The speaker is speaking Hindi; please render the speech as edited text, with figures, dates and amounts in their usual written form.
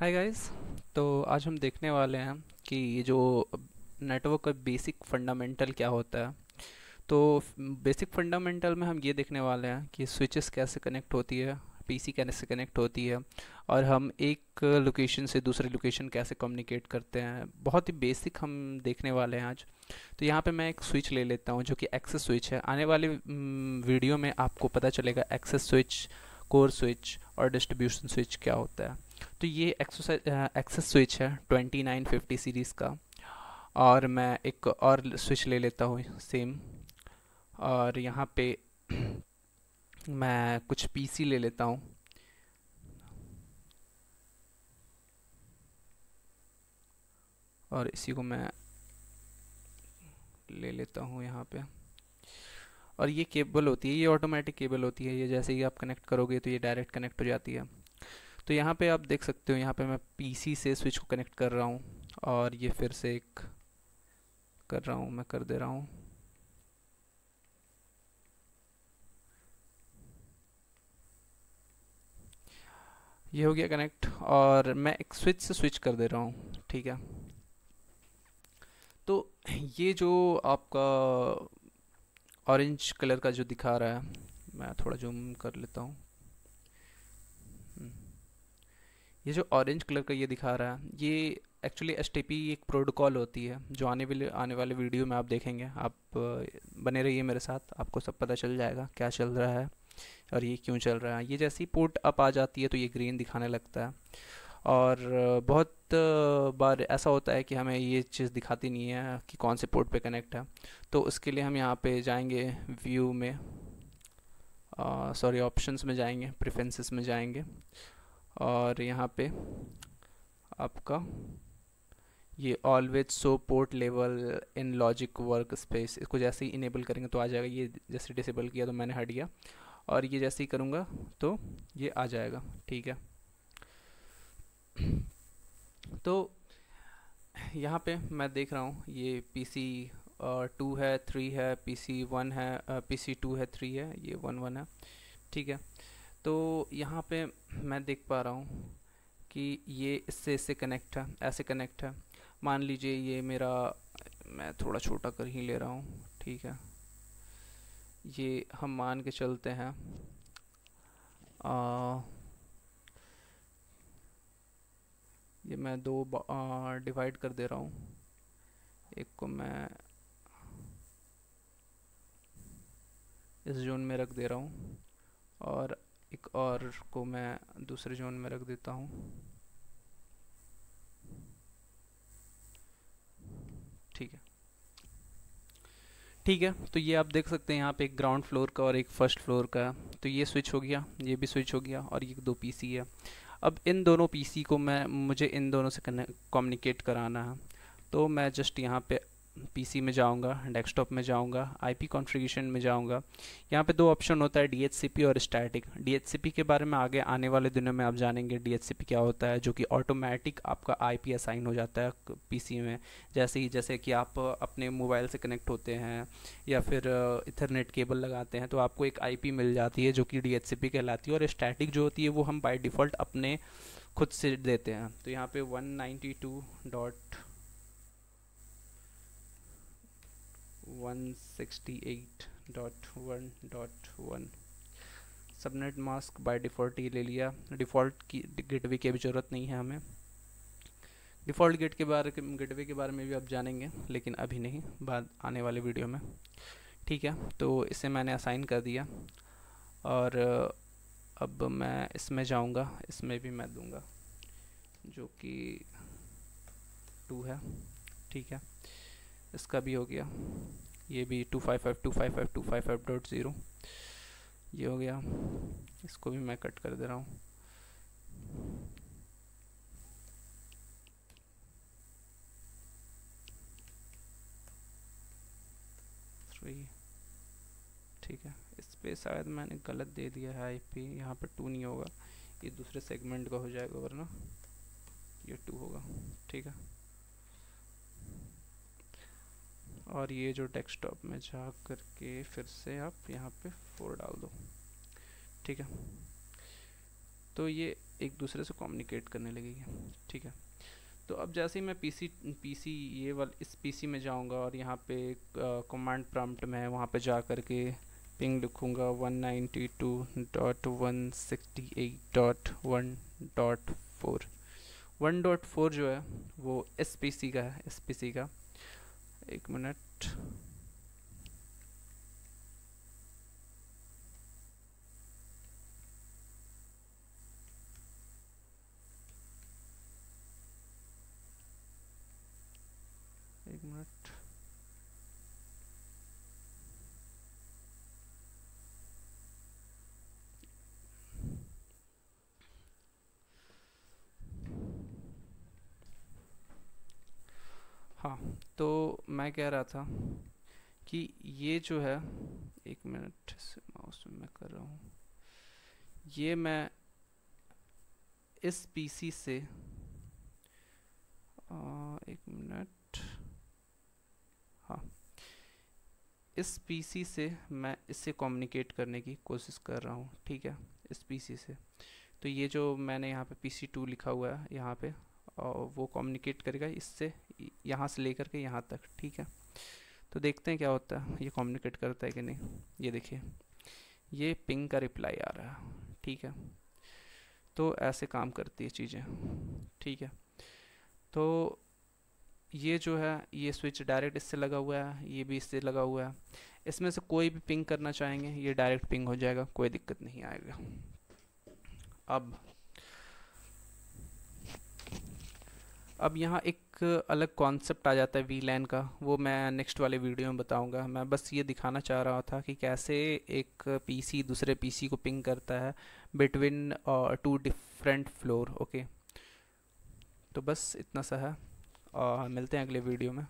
Hi guys. तो आज हम देखने वाले हैं कि ये जो नेटवर्क का बेसिक फंडामेंटल क्या होता है। तो बेसिक फंडामेंटल में हम ये देखने वाले हैं कि स्विचेस कैसे कनेक्ट होती है, पीसी कैसे कनेक्ट होती है, और हम एक लोकेशन से दूसरे लोकेशन कैसे कम्युनिकेट करते हैं। बहुत ही बेसिक हम देखने वाले हैं आज। तो यहाँ पे मैं एक स्विच ले लेता हूँ जो कि एक्सेस स्विच है। आने वाले वीडियो में आपको पता चलेगा एक्सेस स्विच, कोर स्विच और डिस्ट्रीब्यूशन स्विच क्या होता है। तो ये एक्सेस स्विच है 2950 सीरीज़ का। और मैं एक और स्विच ले लेता हूँ सेम। और यहाँ पे मैं कुछ पीसी ले लेता हूँ। और इसी को मैं ले लेता हूँ यहाँ पे। और ये केबल होती है, ये ऑटोमेटिक केबल होती है। ये जैसे ही आप कनेक्ट करोगे तो ये डायरेक्ट कनेक्ट हो जाती है। तो यहाँ पे आप देख सकते हो, यहाँ पे मैं पीसी से स्विच को कनेक्ट कर रहा हूँ। और ये फिर से एक कर रहा हूँ, मैं कर दे रहा हूँ। ये हो गया कनेक्ट, और मैं एक स्विच से स्विच कर दे रहा हूँ। ठीक है। तो ये जो आपका ऑरेंज कलर का जो दिखा रहा है, मैं थोड़ा जूम कर लेता हूँ। हम्म, ये जो ऑरेंज कलर का ये दिखा रहा है, ये एक्चुअली एसटीपी एक प्रोटोकॉल होती है जो आने वाले वीडियो में आप देखेंगे। आप बने रहिए मेरे साथ, आपको सब पता चल जाएगा क्या चल रहा है और ये क्यों चल रहा है। ये जैसी पोर्ट अप आ जाती है तो ये ग्रीन दिखाने लगता है। और बहुत बार ऐसा होता है कि हमें ये चीज़ दिखाती नहीं है कि कौन से पोर्ट पे कनेक्ट है। तो उसके लिए हम यहाँ पे जाएंगे, व्यू में, सॉरी ऑप्शंस में जाएंगे, प्रेफरेंसेस में जाएंगे। और यहाँ पे आपका ये always show port level in logic work space, इसको जैसे ही इनेबल करेंगे तो आ जाएगा। ये जैसे डिसेबल किया तो मैंने हट गया, और ये जैसे ही करूँगा तो ये आ जाएगा। ठीक है। तो यहाँ पे मैं देख रहा हूँ ये पीसी 2 है, 3 है, पीसी 1 है, पीसी 2 है, 3 है, ये 1 1 है। ठीक है। तो यहाँ पे मैं देख पा रहा हूँ कि ये इससे कनेक्ट है, ऐसे कनेक्ट है। मान लीजिए ये मेरा, मैं थोड़ा छोटा कर ही ले रहा हूँ। ठीक है। ये हम मान के चलते हैं, आ, ये मैं दो डिवाइड कर दे रहा हूँ। एक को मैं इस जोन में रख दे रहा हूँ, और एक और को मैं दूसरे जोन में रख देता हूँ। ठीक है। ठीक है। तो ये आप देख सकते हैं यहाँ पे एक ग्राउंड फ्लोर का और एक फर्स्ट फ्लोर का है। तो ये स्विच हो गया, ये भी स्विच हो गया, और ये दो पीसी है। अब इन दोनों पीसी को मुझे इन दोनों से कम्युनिकेट कराना है। तो मैं जस्ट यहाँ पे पीसी में जाऊँगा, डेस्कटॉप में जाऊँगा, आईपी कॉन्फ़िगरेशन में जाऊँगा। यहाँ पे दो ऑप्शन होता है, डीएचसीपी और स्टैटिक। डीएचसीपी के बारे में आगे आने वाले दिनों में आप जानेंगे डीएचसीपी क्या होता है, जो कि ऑटोमेटिक आपका आईपी असाइन हो जाता है पीसी में। जैसे कि आप अपने मोबाइल से कनेक्ट होते हैं या फिर इथरनेट केबल लगाते हैं तो आपको एक आईपी मिल जाती है जो कि डीएचसीपी कहलाती है। और स्टैटिक जो होती है वो हम बाय डिफ़ॉल्ट अपने खुद से देते हैं। तो यहाँ पे 192.168.1.1 सबनेट मास्क बाय डिफ़ॉल्ट ये ले लिया। डिफ़ॉल्ट की गेटवे की भी ज़रूरत नहीं है हमें। डिफ़ॉल्ट गेटवे के बारे में भी आप जानेंगे, लेकिन अभी नहीं, बाद आने वाले वीडियो में। ठीक है। तो इसे मैंने असाइन कर दिया, और अब मैं इसमें जाऊंगा, इसमें भी मैं दूंगा जो कि 2 है। ठीक है। इसका भी हो गया, ये भी 255.255.255.0 ये हो गया। इसको भी मैं कट कर दे रहा हूँ। 3। ठीक है। इस पे शायद मैंने गलत दे दिया है आईपी, यहाँ पर 2 नहीं होगा, ये दूसरे सेगमेंट का हो जाएगा, वरना ये 2 होगा। ठीक है। और ये जो डेस्कटॉप में जा करके फिर से आप यहाँ पे 4 डाल दो। ठीक है। तो ये एक दूसरे से कम्युनिकेट करने लगेगी। ठीक है, तो अब जैसे ही मैं पीसी ये वाला इस पीसी में जाऊंगा और यहाँ पे कमांड प्रॉम्प्ट में वहाँ पे जा कर के पिंग लिखूँगा 192.168.1.4। 1.4 जो है वो एसपीसी का है, एसपीसी का। एक मिनट, एक मिनट। हाँ, तो मैं कह रहा था कि ये जो है, एक मिनट से माउस में मैं कर रहा हूँ, ये मैं इस पीसी से एक मिनट, हाँ, इस पीसी से मैं इससे कम्युनिकेट करने की कोशिश कर रहा हूँ। ठीक है, इस पीसी से। तो ये जो मैंने यहाँ पे PC2 लिखा हुआ है यहाँ पे, और वो कम्युनिकेट करेगा इससे, यहाँ से लेकर के यहाँ तक। ठीक है, तो देखते हैं क्या होता है, ये कम्युनिकेट करता है कि नहीं। ये देखिए, ये पिंग का रिप्लाई आ रहा है। ठीक है, तो ऐसे काम करती है चीज़ें। ठीक है, तो ये जो है, ये स्विच डायरेक्ट इससे लगा हुआ है, ये भी इससे लगा हुआ है। इसमें से कोई भी पिंग करना चाहेंगे, ये डायरेक्ट पिंग हो जाएगा, कोई दिक्कत नहीं आएगा। अब यहाँ एक अलग कॉन्सेप्ट आ जाता है VLAN का, वो मैं नेक्स्ट वाले वीडियो में बताऊंगा। मैं बस ये दिखाना चाह रहा था कि कैसे एक पीसी दूसरे पीसी को पिंग करता है बिटवीन 2 डिफरेंट फ्लोर। ओके, तो बस इतना सा है, और मिलते हैं अगले वीडियो में।